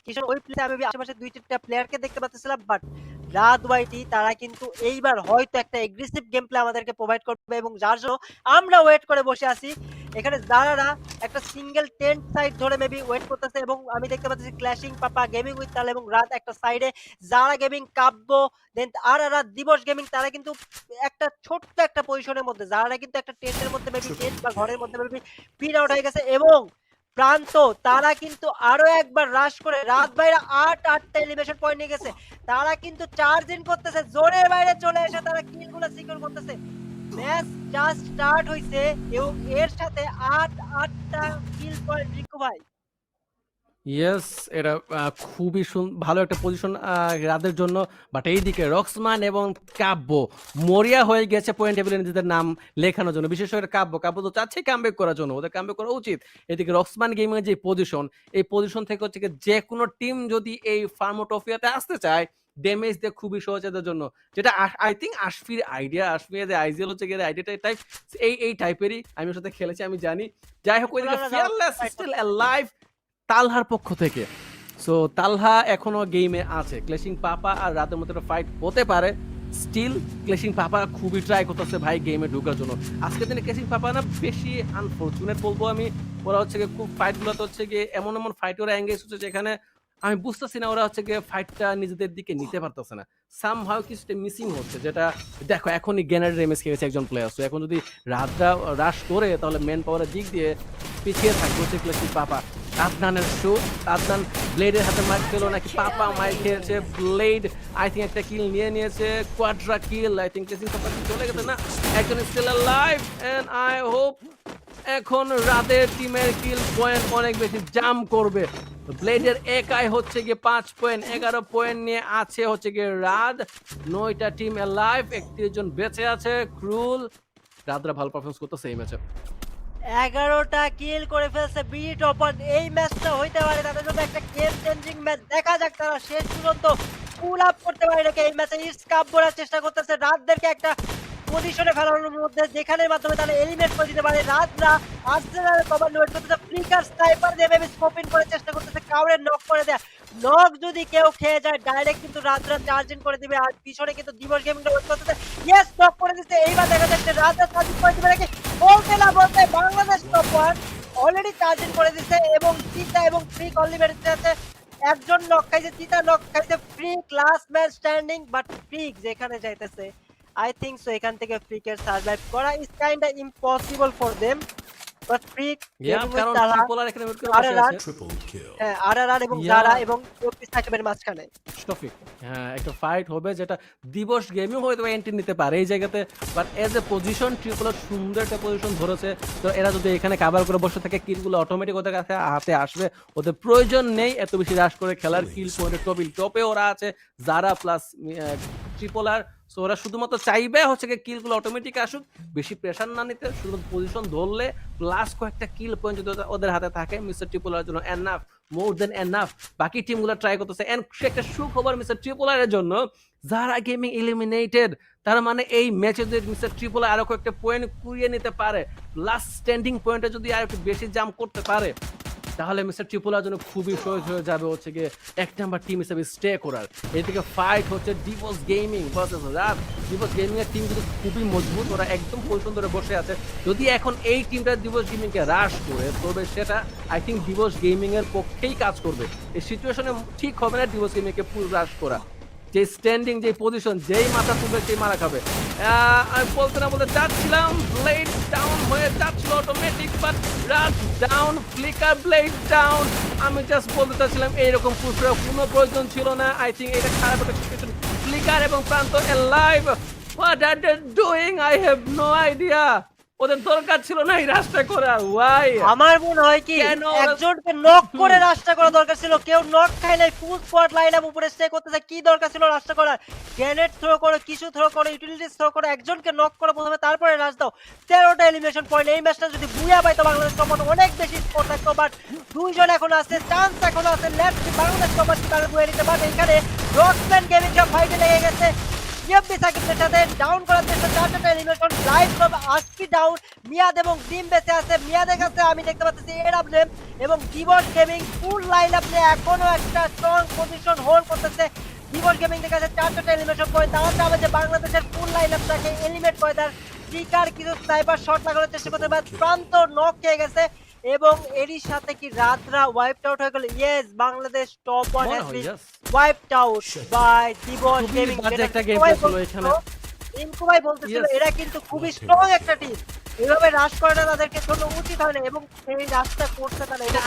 কিশোর ওই প্লেতে আমি আশেপাশে ২-৩ টা প্লেয়ারকে দেখতে পাচ্ছিলাম। বাট রাত ওয়াইটি তারা কিন্তু এইবার হয়তো একটা এগ্রেসিভ গেম প্লে আমাদেরকে প্রোভাইড করবে এবং যার জন্য আমরা ওয়েট করে বসে আছি। এখানে যারারা একটা সিঙ্গেল টেন্ট সাইড ধরে মেবি ওয়েট করতেছে এবং আমি দেখতে পাচ্ছি ক্ল্যাশিং পাপা, গেমিং উইথ তাল এবং রাত একটা সাইডে, যারা গেমিং, কাব্য, দেন রাত দিবস গেমিং তারা কিন্তু একটা ছোট্ট একটা পজিশনের মধ্যে, যারা কিন্তু একটা টেন্টের মধ্যে মেবি টেন্ট বা ঘরের মধ্যে মেবি পিন আউট হয়ে গেছে এবং প্রান্ত তারা কিন্তু আরো একবার রাশ করে রাত বাইরে ৮টা এলিভেশন পয়েন্ট নিয়ে গেছে। তারা কিন্তু চার্জিং করতেছে, জোনের বাইরে চলে এসে তারা কিলগুলো সিকিউর করতেছে। ম্যাচ জাস্ট স্টার্ট হইছে এবং এর সাথে ৮টা কিল পয়েন্ট রিকু ভাই। ইয়েস, এটা খুবই ভালো একটা পজিশন রাদের জন্য। বাট এইদিকে রক্সমান এবং কাব্য মরিয়া হয়ে গেছে পয়েন্ট টেবিলে নিজেদের নাম লেখানোর জন্য। বিশেষ করে কাব্য তো চাচ্ছে কামব্যাক করার জন্য, ওদের কামব্যাক করা উচিত। এদিকে রক্সমান গেমিং এর যে পজিশন, এই পজিশন থেকে হচ্ছে যে কোনো টিম যদি এই ফার্মোটফিয়াতে আসতে চায় ড্যামেজ দিয়ে খুবই সহজ এদের জন্য। যেটা আই থিঙ্ক আশফির আইডিয়া, আশফির আইজিএল হচ্ছে গিয়ে আইডিয়াটা টাইপ এই টাইপেরই। আমি ওর সাথে খেলেছি, আমি জানি। যাই হোক, ওইদিকে ফিয়ারলেস স্টিল অ্যালাইভ তালহার পক্ষ থেকে। সো তালহা এখনো গেমে আছে। ক্লেশিং পাপা আর রাতের মধ্যে একটা ফাইট হতে পারে। স্টিল ক্লেশিং পাপা খুবই ট্রাই করতেছে ভাই গেমে ঢোকার জন্য। আজকের দিনে ক্লেশিং পাপা না বেশি আনফরচুনেট বলবো আমি। ওরা হচ্ছে গিয়ে খুব ফাইটগুলোতে হচ্ছে গিয়ে এমন ফাইট ওরা এঙ্গেজ হচ্ছে যেখানে আমি বুঝতেছি না ওরা হচ্ছে গিয়ে ফাইটটা নিজেদের দিকে নিতে পারতেছে না। সামহাউ কিছুটা মিসিং হচ্ছে। যেটা দেখো এখনই গ্যানারের এমএস খেয়েছে একজন প্লেয়ার। সো এখন যদি রাতটা রাশ করে তাহলে মেন পাওয়ারের দিক দিয়ে পিছিয়ে থাকবে হচ্ছে ক্লেশিং পাপা। আদনানের শো, আদনান ব্লেডের হাতে মার খেলো নাকি পাপা মার খেয়েছে? ব্লেড আই থিঙ্ক একটা কিল নিয়ে নিয়েছে, কোয়াড্রা কিল। আই থিঙ্ক ক্লেশিং পাপা চলে গেছে না, একজন still alive and I hope এখন রাতের টিমের কিল পয়েন্ট অনেক বেশি জাম্প করবে। ব্লেডের একাই হচ্ছে গিয়ে ৫ পয়েন্ট, ১১ পয়েন্ট নিয়ে আছে হচ্ছে গিয়ে রাত। ৯টা টিম অ্যালাইভ, ৩১ জন বেঁচে আছে। ক্রুল রাতরা ভালো পারফরমেন্স করতেছে এই ম্যাচে। ১১টা কিল করে ফেলছে বিডি টপার। এই ম্যাচটা হইতে পারে তাদের জন্য একটা গেম চেঞ্জিং ম্যাচ। দেখা যাক তারা শেষ পর্যন্ত পুল আপ করতে পারে নাকি এই ম্যাচে। কাপ করার চেষ্টা করতেছে রাতদেরকে একটা পজিশনে ফেলানোর মধ্যে, যেখানের মাধ্যমে তারা এলিমিনেট করে দিতে পারে। রাতরা আর্সেনালের কভার লোড করতেছে, ফ্লিকার স্নাইপার দিয়ে মেবি স্কোপিং করে চেষ্টা করতেছে কাউরে নক করে দেয়া। নক যদি কেউ খেয়ে যায় ডাইরেক্ট কিন্তু রাতরা চার্জিং করে দিবে। আর পিছনে কিন্তু দিবস গেমিংটা ওয়েট করতেছে। ইয়েস, নক করে দিচ্ছে। এইবার দেখা যাচ্ছে রাতরা চার্জিং করে দিবে নাকি। বলতে না বলতে Bangladesh top one already charging করে দিচ্ছে এবং চিতা এবং ফ্রিক অনলি বেড়েছে আছে। একজন নক খাইছে, চিতা নক খাইছে, freak last man standing. But freak যেখানে যাইতেছে I think so এখান থেকে ফ্রিকের সার্ভাইভ করা is kinda impossible for them. But freak কারণ ট্রিপলার এখানে বের করে বসে আছে। হ্যাঁ, আরআরআর এবং জারা এবং চব্বিশ সাকিবের মাঝখানে শফিক। হ্যাঁ, একটা ফাইট হবে যেটা দিবস গেমিং হয়তো এন্ট্রি নিতে পারে এই জায়গাতে। But as a position Tripler সুন্দর একটা পজিশন ধরেছে। তো এরা যদি এখানে কাভার করে বসে থাকে কিলগুলো অটোমেটিক ওদের কাছে হাতে আসবে। ওদের প্রয়োজন নেই এত বেশি রাশ করে খেলার। কিল পয়েন্টে টপে ওরা আছে, জারা প্লাস ট্রিপলার। সো ওরা শুধুমাত্র চাইবে হচ্ছে কি কিলগুলো অটোমেটিক আসুক, বেশি প্রেশার না নিতে। শুধু পজিশন ধরলে প্লাস কয়েকটা কিল পয়েন্ট যদি ওদের হাতে থাকে মিস্টার ট্রিপলার জন্য এনাফ, মোর দেন এনাফ। বাকি টিমগুলো ট্রাই করতেছে। এন্ড একটা সুখবর মিস্টার ট্রিপলারের জন্য, যারা গেমিং এলিমিনেটেড, তার মানে এই ম্যাচে যদি মিস্টার ট্রিপলার আরো কয়েকটা পয়েন্ট কুড়িয়ে নিতে পারে, লাস্ট স্ট্যান্ডিং পয়েন্টে যদি আর একটু বেশি জাম্প করতে পারে, তাহলে মিস্টার ট্রিপলার জন্য খুবই সহজ হয়ে যাবে হচ্ছে গিয়ে ১ নাম্বার টিম হিসেবে স্টে করার। এদিকে ফাইট হচ্ছে ডিভোর্স গেমিং ভার্সেস রাত। ডিভোর্স গেমিং এর টিম কিন্তু খুবই মজবুত, ওরা একদম পজিশন ধরে বসে আছে। যদি এখন এই টিমটা ডিভোর্স গেমিং কে রাশ করে তবে সেটা আই থিঙ্ক ডিভোর্স গেমিং এর পক্ষেই কাজ করবে। এই সিচুয়েশনে ঠিক হবে না ডিভোর্স গেমিং কে পুরো রাশ করা। যে স্ট্যান্ডিং, যে পজিশন, যেই মাথা তুলবে সেই মারা খাবে। আমি বলতে না বলতে যাচ্ছিলাম, ব্লেড ডাউন হয়ে যাচ্ছিল অটোমেটিক, বাট রাত ডাউন, ফ্লিকার ব্লেড ডাউন। আমি জাস্ট বলতে চাচ্ছিলাম এইরকম পুশ করার কোনো প্রয়োজন ছিল না। আই থিঙ্ক এটা খারাপ একটা সিচুয়েশন। ফ্লিকার এবং Pranto alive. What are they doing? I have no idea. ওদের দরকার ছিল না এই রাস্তা করার। ওয়াই? আমার মনে হয় কি একজনকে নক করে রাস্তা করা দরকার ছিল। কেউ নক খাই নাই, ফুল স্কোয়াড লাইন আপ উপরে স্টে করতেছে। কি দরকার ছিল রাস্তা করার? গ্রেনেড থ্রো করো, কিছু থ্রো করো, ইউটিলিটিস থ্রো করো, একজনকে নক করো প্রথমে, তারপরে রাশ দাও। 13টা এলিমিনেশন পয়েন্ট। এই ম্যাচটা যদি বুয়া পাইতো বাংলাদেশ কমন অনেক বেশি স্কোর থাকতো। বাট দুইজন এখন আছে, চান্স এখন আছে। লেফট বাংলাদেশ কমন তারা বুয়ে নিতে পারবে। এখানে রক্সম্যান গেমিং ফাইটে লেগে গেছে। ইএফবি সাকিবের সাথে ডাউন করার চেষ্টা, চারটা এলিমিনেশন লাইভ করবে। আজকি ডাউন, মিয়াদ এবং জিম বেঁচে আছে। মিয়াদের কাছে আমি দেখতে পাচ্ছি এডাব্লিউএম এবং দিবস গেমিং ফুল লাইন আপ নিয়ে এখনো একটা স্ট্রং পজিশন হোল্ড করতেছে। দিবস গেমিং এর কাছে চারটা এলিমিনেশন পয়েন্ট, তারা চাবে যে বাংলাদেশের ফুল লাইন আপটাকে এলিমিনেট করে দেয়। স্টিকার কিছু স্নাইপার শট লাগানোর চেষ্টা করতে পারে, প্রান্ত নক খেয়ে গেছে এবং এরই সাথে কি রাতরা ওয়াইপড আউট হয়ে গেল। Yes, Bangladesh top 1 has been wiped out by Dibos gaming. বাজে একটা গেম ছিল এখানে। রিঙ্কু ভাই বলতেছিল এরা কিন্তু খুবই স্ট্রং একটা টিম, এভাবে রাশ করাটা তাদেরকে জন্য উচিত হয় না এবং সেই রাশটা করতে তারা এটা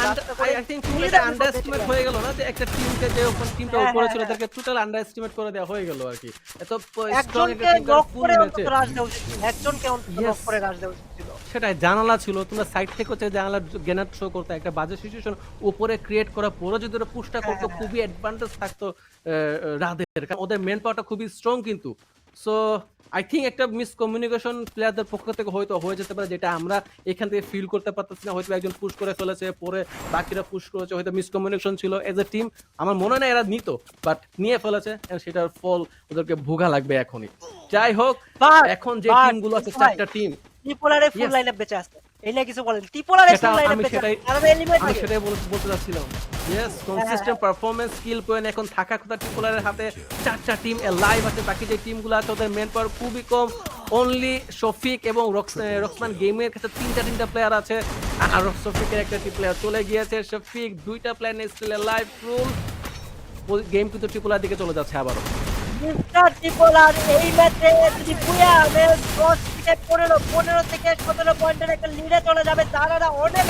আই থিংক এটা আন্ডারএস্টিমেট হয়ে গেল না, যে একটা টিমকে যে টিমটা উপরে ছিল তাদেরকে টোটাল আন্ডারএস্টিমেট করে দেওয়া হয়ে গেল আর কি। এত স্ট্রং একটা টিম নক ফুল করে ম্যাচে রাশ দেওয়া উচিত ছিল, একজনকে অন্তত নক করে রাশ দেওয়া উচিত ছিল। সেটাই জানালা ছিল, তোমরা সাইড থেকে হচ্ছে জানালা গ্রেনেড শো করতে, একটা বাজে সিচুয়েশন উপরে ক্রিয়েট করা, পুরো যদি ওরা পুশটা করতো খুবই অ্যাডভান্টেজ থাকতো রাদের, কারণ ওদের মেন পাওয়ারটা খুবই স্ট্রং কিন্তু। সো আই থিঙ্ক একটা মিসকমিউনিকেশন প্লেয়ারদের পক্ষ থেকে হয়তো হয়ে যেতে পারে, যেটা আমরা এখান থেকে ফিল করতে পারতেছি না। হয়তো একজন পুশ করে ফেলেছে, পরে বাকিরা পুশ করেছে, হয়তো মিসকমিউনিকেশন ছিল এজ এ টিম। আমার মনে হয় না এরা নিত, বাট নিয়ে ফেলেছে, সেটার ফল ওদেরকে ভোগা লাগবে এখনই। যাই হোক, এখন যে টিমগুলো আছে চারটা টিম, ত্রিপোলারে ফুল লাইন আপ বেঁচে আছে, এই নিয়ে কিছু বলেন। ত্রিপোলারে ফুল লাইন আপ আমি বেঁচে সেটাই আছে, তারা এলিমিনেট আমি হয়ে সেটাই বলতে যাচ্ছিলাম। Yes, consistent performance, skill point এখন থাকা কথা ট্রিপলারের হাতে। চারটা টিম লাইভ আছে, বাকি যে টিমগুলো আছে ওদের মেন পাওয়ার খুবই কম। অনলি শফিক এবং রক্সমান গেমের কাছে তিনটা প্লেয়ার আছে, আর শফিকের একটা প্লেয়ার চলে গিয়েছে। শফিক দুইটা প্লেয়ার নেই, স্টিল লাইভ। রুল গেম কিন্তু ট্রিপলার দিকে চলে যাচ্ছে আবারও। মিস্টার ত্রিপোলার এই ম্যাচে যদি বুয়া ম্যাচ 10 থেকে 15 থেকে 17 পয়েন্টের একটা লিডে চলে যাবে। তারা অনেক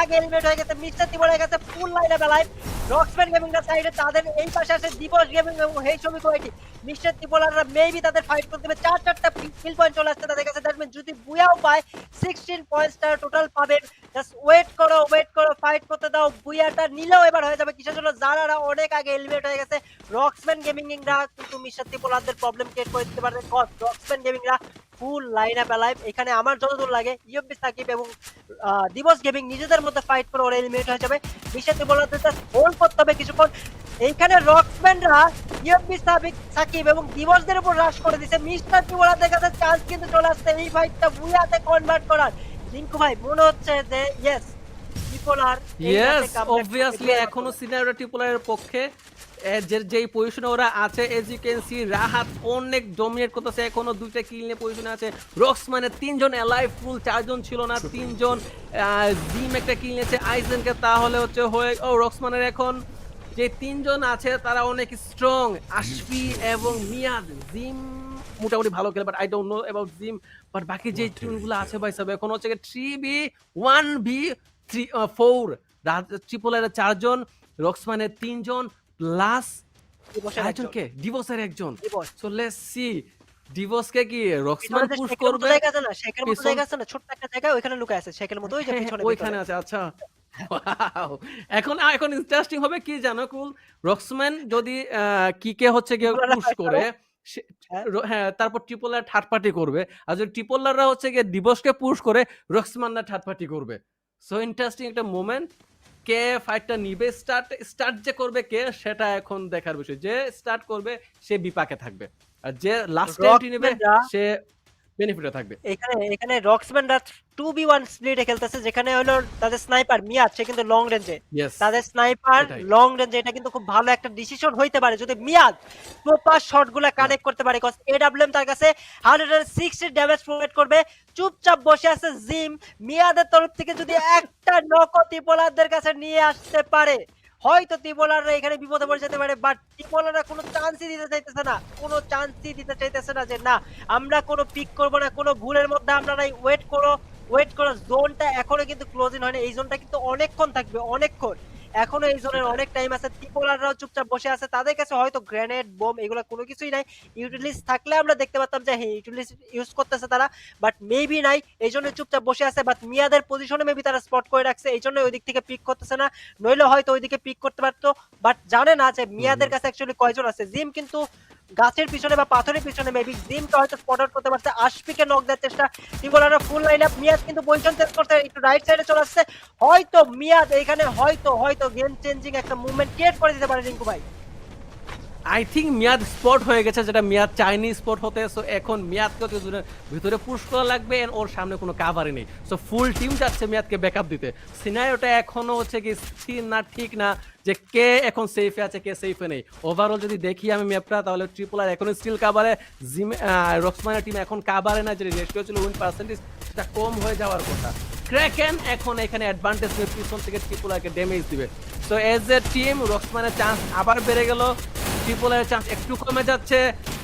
আগে এলিমিনেট হয়ে গেছে। মিস্টার ত্রিপোলার কাছে full line up live. Roxman gaming এর সাইডে তাদের এই পাশে আছে দিবস গেমিং এবং হেই শ্রমিক ওয়াইটি। মিস্টার ত্রিপোলাররা মেবি তাদের ফাইট করতে হবে, চারটা কিল পয়েন্ট চলে আসছে তাদের কাছে। দ্যাট মিন্স যদি বুয়াও পায় 16 পয়েন্টস তারা টোটাল পাবেন। জাস্ট ওয়েট করো, ফাইট করতে দাও। বুয়াটা নিলেও এবার হয়ে যাবে কিসের জন্য, যারা অনেক আগে এলিমিনেট হয়ে গেছে। রক্সম্যান গেমিংরা কিন্তু মিস্টার ত্রিপোলারদের প্রবলেম ক্রিয়েট করে দিতে পারে। রক্সম্যান গেমিংরা ফুল লাইন আপ লাইভ। এখানে আমার যতদূর লাগে ইউএফবি সাকিব এবং দিবস গেমিং নিজেদের মধ্যে ফাইট করে ওরা এলিমিনেট হয়ে যাবে। মিস্টার ত্রিপোলারদের জাস্ট হোল্ড করতে হবে কিছুক্ষণ। এইখানে রক্সম্যানরা ইউএফবি সাকিব এবং দিবসদের উপর রাশ করে দিছে। মিস্টার ত্রিপোলারদের কাছে চান্স কিন্তু চলে আসছে এই ফাইটটা বুয়াতে কনভার্ট করার। রিঙ্কু ভাই মনে হচ্ছে যে ইয়েস ত্রিপোলার অবভিয়াসলি এখনো সিনারিও ট্রিপলারের পক্ষে। যেই পজিশনে ওরা আছে, as you can see, Rahat অনেক ডমিনেট করতেছে, এখনো দুইটা কিল নিয়ে পজিশনে আছে। রক্সম্যানের 3 জন অ্যালাইভ, ফুল 4 জন ছিল না, 3 জন। জিম একটা কিল নিয়েছে আইজেনকে, তাহলে হচ্ছে হয়ে রক্সম্যানের এখন যে 3 জন আছে তারা অনেক স্ট্রং। আশফি এবং মিয়াদ, জিম মোটামুটি ভালো খেলে, but I don't know about gym. But বাকি যে টিমগুলো আছে ভাই সব এখন হচ্ছে 3v1v4, ট্রিপলারের 4 জন, রক্সম্যানের 3 জন, প্লাস আরেকজনকে ডিভোসের একজন। সো লেটস সি ডিভোসকে কি রক্সম্যান পুশ করবে। শেখের মতো জায়গা আছে না, ছোট্ট একটা জায়গা, ওইখানে লুকায় আছে শেখের মতো, ওই যে পিছনে ওইখানে আছে। আচ্ছা, এখন ইন্টারেস্টিং হবে কি জানো কুল, রক্সম্যান যদি কিকে হচ্ছে গিয়ে পুশ করে, হ্যাঁ, তারপর ট্রিপলার থার্ড পার্টি করবে, আর যদি ট্রিপলাররা হচ্ছে গিয়ে দিবসকে পুশ করে, রক্সম্যানরা থার্ড পার্টি করবে। সো ইন্টারেস্টিং একটা মোমেন্ট। কে ফাইটটা নিবে, স্টার্ট যে করবে কে, সেটা এখন দেখার বিষয়। যে স্টার্ট করবে সে বিপাকে থাকবে, আর যে লাস্ট এন্ট্রি নেবে সে বেনিফিটে থাকবে। এখানে রক্সম্যানরা 2v1 স্প্লিটে খেলতেছে, যেখানে হলো তাদের স্নাইপার মিয়াদ, সে কিন্তু লং রেঞ্জে। তাদের স্নাইপার লং রেঞ্জে, এটা কিন্তু খুব ভালো একটা ডিসিশন হইতে পারে যদি মিয়াদ প্রপার শটগুলো কানেক্ট করতে পারে। কজ এডব্লিউএম তার কাছে 160 ড্যামেজ প্রোভাইড করবে। চুপচাপ বসে আছে জিম। মিয়াদের তরফ থেকে যদি একটা নক ত্রিপোলারদের কাছে নিয়ে আসতে পারে, হয়তো ত্রিপোলাররা এখানে বিপদে পড়ে যেতে পারে। বাট ত্রিপোলাররা কোনো চান্সই দিতে চাইতেছে না, যে না আমরা কোনো পিক করব না, কোনো ভুলের মধ্যে আমরা নাই। ওয়েট করো। জোনটা এখনো কিন্তু ক্লোজিং হয়নি, এই জোনটা কিন্তু অনেকক্ষণ থাকবে, অনেকক্ষণ। এখনো এই জোনের অনেক টাইম আছে। ত্রিপোলাররাও চুপচাপ বসে আছে, তাদের কাছে হয়তো গ্রেনেড বোম এগুলো কোনো কিছুই নাই। ইউটিলিস থাকলে আমরা দেখতে পারতাম যে হ্যাঁ ইউটিলিস ইউজ করতেছে তারা, বাট মেবি নাই, এই জন্য চুপচাপ বসে আছে। বাট মিয়াদের পজিশনে মেবি তারা স্পট করে রাখছে, এই জন্য ওই দিক থেকে পিক করতেছে না, নইলে হয়তো ওইদিকে পিক করতে পারতো। বাট জানে না যে মিয়াদের কাছে অ্যাকচুয়ালি কয়জন আছে। জিম কিন্তু গাছের পিছনে বা পাথরের পিছনে, মেবি জিমকে হয়তো স্পট আউট করতে পারছে। আশফিকে নক দেওয়ার চেষ্টা, ত্রিপোলাররা ফুল লাইন আপ। মিয়াদ কিন্তু পজিশন চেঞ্জ করতে একটু রাইট সাইডে চলে আসছে, হয়তো মিয়াদ এখানে হয়তো গেম চেঞ্জিং একটা মুভমেন্ট ক্রিয়েট করে দিতে পারে রিঙ্কু ভাই। আই থিঙ্ক মেয়াদ স্পট হয়ে গেছে, যেটা মেয়াদ চাইনি স্পট হতে। সো এখন মেয়াদকে হচ্ছে ভিতরে পুশ করা লাগবে, and ওর সামনে কোনো কাভারই নেই। সো ফুল টিম যাচ্ছে মেয়াদকে ব্যাকআপ দিতে। সিনারিওটা এখনো হচ্ছে কি স্থির না, ঠিক না যে কে এখন সেফে আছে কে সেফে নেই। ওভারঅল যদি দেখি আমি ম্যাপটা, তাহলে ট্রিপল আর এখনো স্টিল কাভারে, রক্সমানের টিম এখন কাভারে না, যে রেশিও ছিল উইন পার্সেন্টেজ সেটা কম হয়ে যাওয়ার কথা। ক্র্যাকেন এখন এখানে অ্যাডভান্টেজ নিয়ে পিছন থেকে ট্রিপল আরকে ড্যামেজ দিবে। সো এজ এ টিম রক্সমানের চান্স আবার বেড়ে গেল, ট্রিপল আর চান্স একটু কমে যাচ্ছে।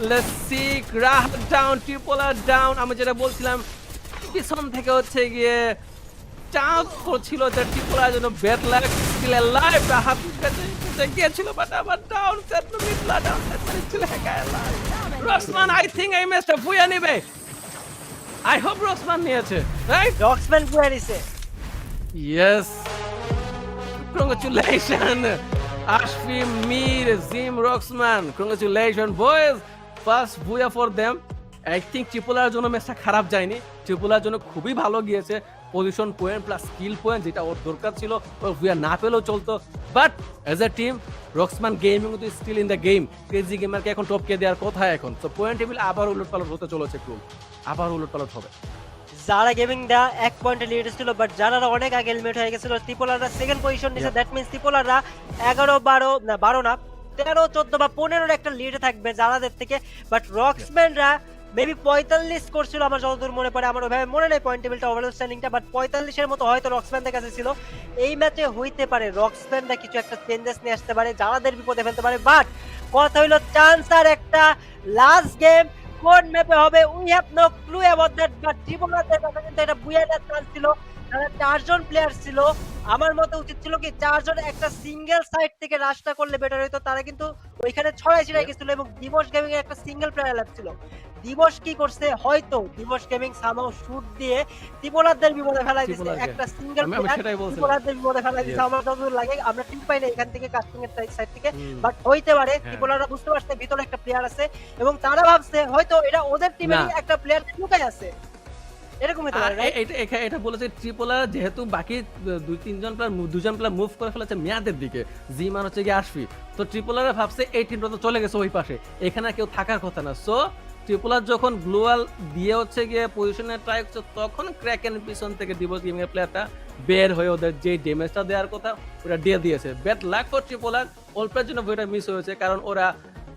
লেটস সি, রাহ ডাউন, ট্রিপল আর ডাউন। আমি যেটা বলছিলাম পিছন থেকে হচ্ছে গিয়ে চান্স করছিল যে ট্রিপল আর জন্য bad luck, still alive, Rahat বেঁচে গিয়েছিল বাট আবার ডাউন, সেটলো মিডলা ডাউন, সেটলো still alive. Roxman I think এই ম্যাচটা বুয়া নেবে। আই হোপ রক্সমান নিয়েছে, রাইট? রক্সম্যান বুয়া নিছে। Yes. Congratulations, Ashfi, Mir, Zim, Roxman. Congratulations, boys. First booyah for them. I think triple R জন্য ম্যাচটা খারাপ যায়নি, ট্রিপল আর জন্য খুবই ভালো গিয়েছে। Position point plus skill point যেটা ওর দরকার ছিল, ও বুয়া না পেলেও চলতো। But as a team Roxman gaming তো still in the game. Crazy গেমারকে এখন টপকে দেওয়ার কথা এখন। তো পয়েন্ট টেবিল আবার উলটপালট হতে চলেছে, একটু আবার উলটপালট হবে। যারা গেমিং দা 1 পয়েন্টে লিড ছিল, বাট যারা অনেক আগে এলিমিনেট হয়ে গেছিল। ট্রিপলাররা সেকেন্ড পজিশন নিছে, দ্যাট মিন্স ট্রিপলাররা 11 12 না 12 না 13 14 বা 15 এর একটা লিডে থাকবে যারাদের থেকে। বাট রক্সম্যানরা মেবি 45 করছিল আমার যতদূর মনে পড়ে, আমার ওইভাবে মনে নেই পয়েন্ট টেবিলটা ওভারঅল স্ট্যান্ডিংটা, বাট 45 এর মতো হয়তো রক্সম্যানদের কাছে ছিল। এই ম্যাচে হইতে পারে রক্সম্যানরা কিছু একটা চেঞ্জেস নিয়ে আসতে পারে, যারাদের বিপদে ফেলতে পারে। বাট কথা হইলো চান্স আর একটা লাস্ট গেম কোন ম্যাপে হবে, we have no clue about that. But ট্রিপলারদের কাছে কিন্তু এটা বুয়াটার চান্স ছিল। তারা 4 জন প্লেয়ার ছিল, আমার মতে উচিত ছিল কি 4 জন একটা সিঙ্গেল সাইড থেকে রাশটা করলে বেটার হতো। তারা কিন্তু ওইখানে ছড়াই ছিড়াই গেছিল, এবং দিবস গেমিং এর একটা সিঙ্গেল প্লেয়ার ল্যাব ছিল। দিবস কি করছে, হয়তো দিবস গেমিং সামাও শুট দিয়ে ট্রিপলারদের বিপদে ফেলাই দিছে। ট্রিপলারকে। একটা সিঙ্গেল আমি প্লেয়ার সেটাই বলছিলাম। ট্রিপলারদের বিপদে ফেলাই দিছে। Yes. আমার যতদূর লাগে, আমরা টিম পাই না এখান থেকে কাস্টিং এর সাইড থেকে, হুম। বাট হইতে পারে হ্যাঁ। ট্রিপলাররা বুঝতে পারছে ভিতরে একটা প্লেয়ার আছে, এবং তারা ভাবছে হয়তো এটা ওদের টিমেরই না। একটা প্লেয়ার লুকাই আছে, এরকম হতে আর পারে, right? এটা বলেছে ট্রিপল আর, যেহেতু বাকি দুজন প্লেয়ার মুভ করে ফেলেছে মেয়াদের দিকে, জিমান হচ্ছে গিয়ে আসবি, তো ট্রিপল আর ভাবছে এই টিমটা তো চলে গেছে ওই পাশে, এখানে আর কেউ থাকার কথা না। সো ট্রিপল আর যখন গ্লোয়াল দিয়ে হচ্ছে গিয়ে পজিশনে ট্রাই করছে, তখন ক্র্যাকেন পিছন থেকে দিবস গেমিং এর প্লেয়ারটা বের হয়ে ওদের যে ড্যামেজটা দেওয়ার কথা ওটা দিয়ে দিয়েছে। ব্যাড লাক ফর ট্রিপল আর, অল্পের জন্য ওইটা মিস হয়েছে, কারণ ওরা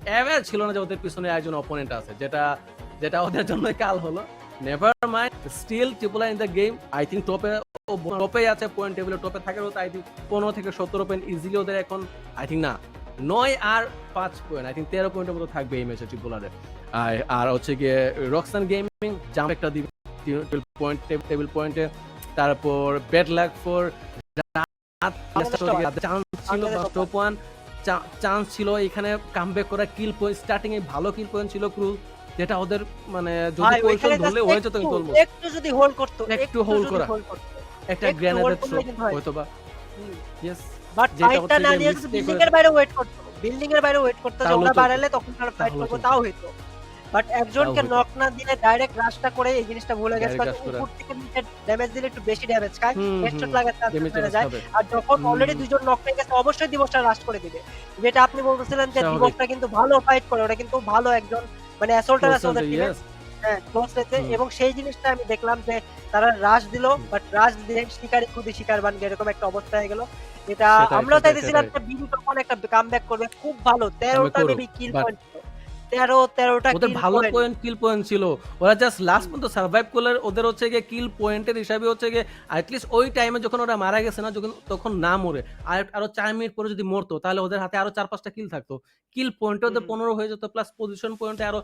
অ্যাওয়্যার ছিল না যে ওদের পিছনে একজন অপোনেন্ট আছে, যেটা ওদের জন্যই কাল হলো। Never mind, still triple are in the game. I think টপে আছে, পয়েন্ট টেবিলে টপে থাকার হতো। আই থিঙ্ক 15 থেকে 17 পয়েন্ট ইজিলি ওদের এখন। আই থিঙ্ক না 9 আর 5 পয়েন্ট, আই থিঙ্ক 13 পয়েন্টের মতো থাকবে এই ম্যাচে ট্রিপল আরে। আর হচ্ছে গিয়ে রক্সান গেমিং জাম্প একটা দিবে পয়েন্ট টেবিল পয়েন্টে। তারপর ব্যাড লাক ফর চান্স ছিল এখানে কামব্যাক করা, কিল পয়েন্ট স্টার্টিং এ ভালো কিল পয়েন্ট ছিল ক্রুজ, যেটা ওদের মানে যদি ভাই, পজিশন ওইখানে ধরলে just হয়ে যেত কিন্তু almost। একটু যদি হোল্ড করতো, একটু hold যদি করা। hold করতো। একটা একটু গ্রেনেডের hold থ্রো করলে কিন্তু হয়। হয়তো বা। ইয়েস, বাট যেটা ফাইটটা হচ্ছে না যে নিয়ে mistake বিল্ডিং হয়েছে। এর বাইরে ওয়েট করতো, বিল্ডিং এর বাইরে ওয়েট করতো যে তাহলে ওরা চলতো। বাড়ালে তখন তারা ফাইট তাহলে করবো, চলতো। তাও হইতো। বাট একজনকে হইতো। নক না দিয়ে ডাইরেক্ট রাশটা করে এই জিনিসটা ভুলে গেছে, Direct কারণ rush করে। উপর থেকে নিচে ড্যামেজ দিলে একটু বেশি ড্যামেজ খায়, হেডশট লাগার চান্স Damage বেড়ে যায়। হবে। আর যখন অলরেডি হুম। দুইজন নক হয়ে গেছে, অবশ্যই দিবসটা রাশ করে দিবে। যেটা আপনি বলতেছিলেন যে স্বাভাবিক। দিবসটা কিন্তু ভালো ফাইট করে, ওটা কিন্তু ভালো একজন মানে অ্যাসল্টার আছে ওদের টিমে। ইয়েস। হ্যাঁ, ক্লোজ রেতে, হুম। এবং সেই জিনিসটা আমি দেখলাম যে তারা রাশ দিল, বাট রাশ দিয়ে শিকারি খুদি শিকার বান এরকম একটা অবস্থা হয়ে গেল। এটা সেটাই, আমরাও সেটাই, চাইতেছিলাম সেটাই। যে বিডি তখন একটা কামব্যাক করবে, খুব ভালো 13টা করুক, মেবি কিল but পয়েন্ট ছিল। 13টা ওদের কিল ভালো পয়েন্ট। পয়েন্ট কিল পয়েন্ট ছিল, ওরা জাস্ট লাস্ট পর্যন্ত সার্ভাইভ করলে ওদের হচ্ছে গিয়ে কিল পয়েন্টের হিসাবে হচ্ছে গিয়ে অ্যাটলিস্ট ওই টাইমে যখন ওরা মারা গেছে না, যখন তখন না মরে আরো 4 মিনিট পরে যদি মরতো, তাহলে ওদের হাতে আরো 4-5টা কিল থাকতো। কিল পয়েন্টে ওদের 15 হয়ে যেত, প্লাস পজিশন পয়েন্টে আরো